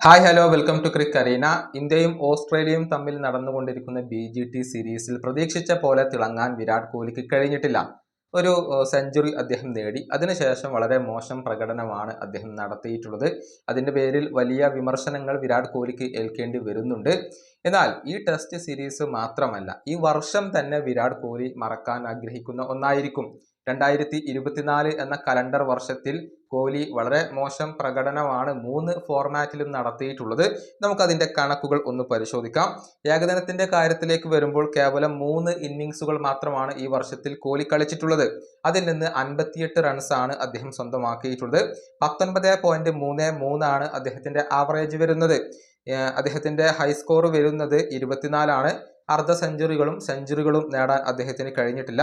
Hi hello welcome to Crick Arena. ഇന്ത്യയും ഓസ്ട്രേലിയയും തമ്മിൽ നടന്നുകൊണ്ടിരിക്കുന്ന BGT സീരീസിൽ പ്രതീക്ഷിച്ച പോലെ തിളങ്ങാൻ വിരാട് കോഹ്ലിക്ക് കഴിഞ്ഞിട്ടില്ല. ഒരു സെഞ്ചുറി അദ്ദേഹം നേടി. അതിനുശേഷം വളരെ മോശം പ്രകടനമാണ് അദ്ദേഹം നടത്തിയിട്ടുള്ളത്. അതിൻ്റെ പേരിൽ വലിയ വിമർശനങ്ങൾ വിരാട് കോഹ്ലിക്ക് ഏൽക്കേണ്ടി വരുന്നുണ്ട്. എന്നാൽ ഈ ടെസ്റ്റ് സീരീസ് മാത്രമല്ല, ഈ വർഷം തന്നെ വിരാട് കോഹ്ലി മറക്കാൻ ആഗ്രഹിക്കുന്ന ഒന്നായിരിക്കും. 2024 എന്ന കലണ്ടർ വർഷത്തിൽ കോഹ്ലി വളരെ മോശം പ്രകടനമാണ് 3 ഫോർമാറ്റിലും നടത്തിയിട്ടുള്ളത്. നമുക്കതിൻ്റെ കണക്കുകൾ ഒന്ന് പരിശോധിക്കാം. ഏകദിനത്തിൻ്റെ കാര്യത്തിലേക്ക് വരുമ്പോൾ കേവലം 3 ഇന്നിങ്സുകൾ മാത്രമാണ് ഈ വർഷത്തിൽ കോഹ്ലി കളിച്ചിട്ടുള്ളത്. അതിൽ നിന്ന് 58 റൺസാണ് അദ്ദേഹം സ്വന്തമാക്കിയിട്ടുള്ളത്. 19.33 ആണ് അദ്ദേഹത്തിൻ്റെ ആവറേജ് വരുന്നത്. അദ്ദേഹത്തിൻ്റെ ഹൈസ്കോർ വരുന്നത് 24 ആണ്. അർദ്ധ സെഞ്ചുറികളും നേടാൻ അദ്ദേഹത്തിന് കഴിഞ്ഞിട്ടില്ല.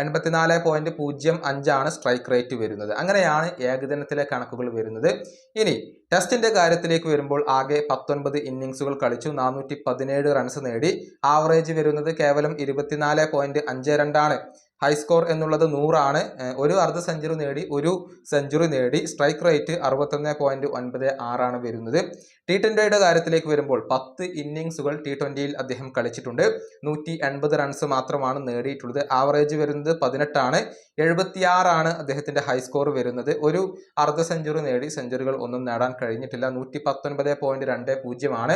84.05 ആണ് സ്ട്രൈക്ക് റേറ്റ് വരുന്നത്. അങ്ങനെയാണ് ഏകദിനത്തിലെ കണക്കുകൾ വരുന്നത്. ഇനി ടെസ്റ്റിന്റെ കാര്യത്തിലേക്ക് വരുമ്പോൾ ആകെ 19 ഇന്നിങ്സുകൾ കളിച്ചു, 417 റൺസ് നേടി. ആവറേജ് വരുന്നത് കേവലം 24.52 ആണ്. ഹൈസ്കോർ എന്നുള്ളത് 100 ആണ്. ഒരു അർദ്ധ സെഞ്ചുറി നേടി, ഒരു സെഞ്ചുറി നേടി. സ്ട്രൈക്ക് റേറ്റ് 61.96 ആണ് വരുന്നത്. T20യുടെ കാര്യത്തിലേക്ക് വരുമ്പോൾ 10 ഇന്നിങ്സുകൾ T20യിൽ അദ്ദേഹം കളിച്ചിട്ടുണ്ട്. 180 റൺസ് മാത്രമാണ് നേടിയിട്ടുള്ളത്. ആവറേജ് വരുന്നത് 18 ആണ്. 76 ആണ് അദ്ദേഹത്തിന്റെ ഹൈസ്കോർ വരുന്നത്. ഒരു അർദ്ധ സെഞ്ചുറി നേടി, സെഞ്ചുറികൾ ഒന്നും നേടാൻ കഴിഞ്ഞിട്ടില്ല. 119.20 ആണ്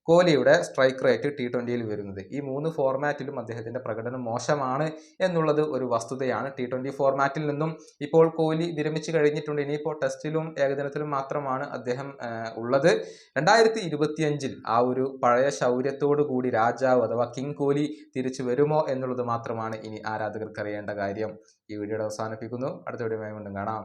കോഹ്ലിയുടെ സ്ട്രൈക്ക് റേറ്റ് T20യിൽ വരുന്നത്. ഈ 3 ഫോർമാറ്റിലും അദ്ദേഹത്തിന്റെ പ്രകടനം മോശമാണ് എന്നുള്ളത് ഒരു വസ്തുതയാണ്. T20 ഫോർമാറ്റിൽ നിന്നും ഇപ്പോൾ കോഹ്ലി വിരമിച്ചു കഴിഞ്ഞിട്ടുണ്ട്. ഇനിയിപ്പോൾ ടെസ്റ്റിലും ഏകദിനത്തിലും മാത്രമാണ് അദ്ദേഹം ഉള്ളത്. 2025 ആ ഒരു പഴയ ശൗര്യത്തോടു കൂടി രാജാവ് അഥവാ കിങ് കോഹ്ലി തിരിച്ചു വരുമോ എന്നുള്ളത് മാത്രമാണ് ഇനി ആരാധകർക്ക് അറിയേണ്ട കാര്യം. ഈ വീഡിയോയുടെ അവസാനിപ്പിക്കുന്നു. അടുത്ത വീഡിയോയുമായി വീണ്ടും കാണാം.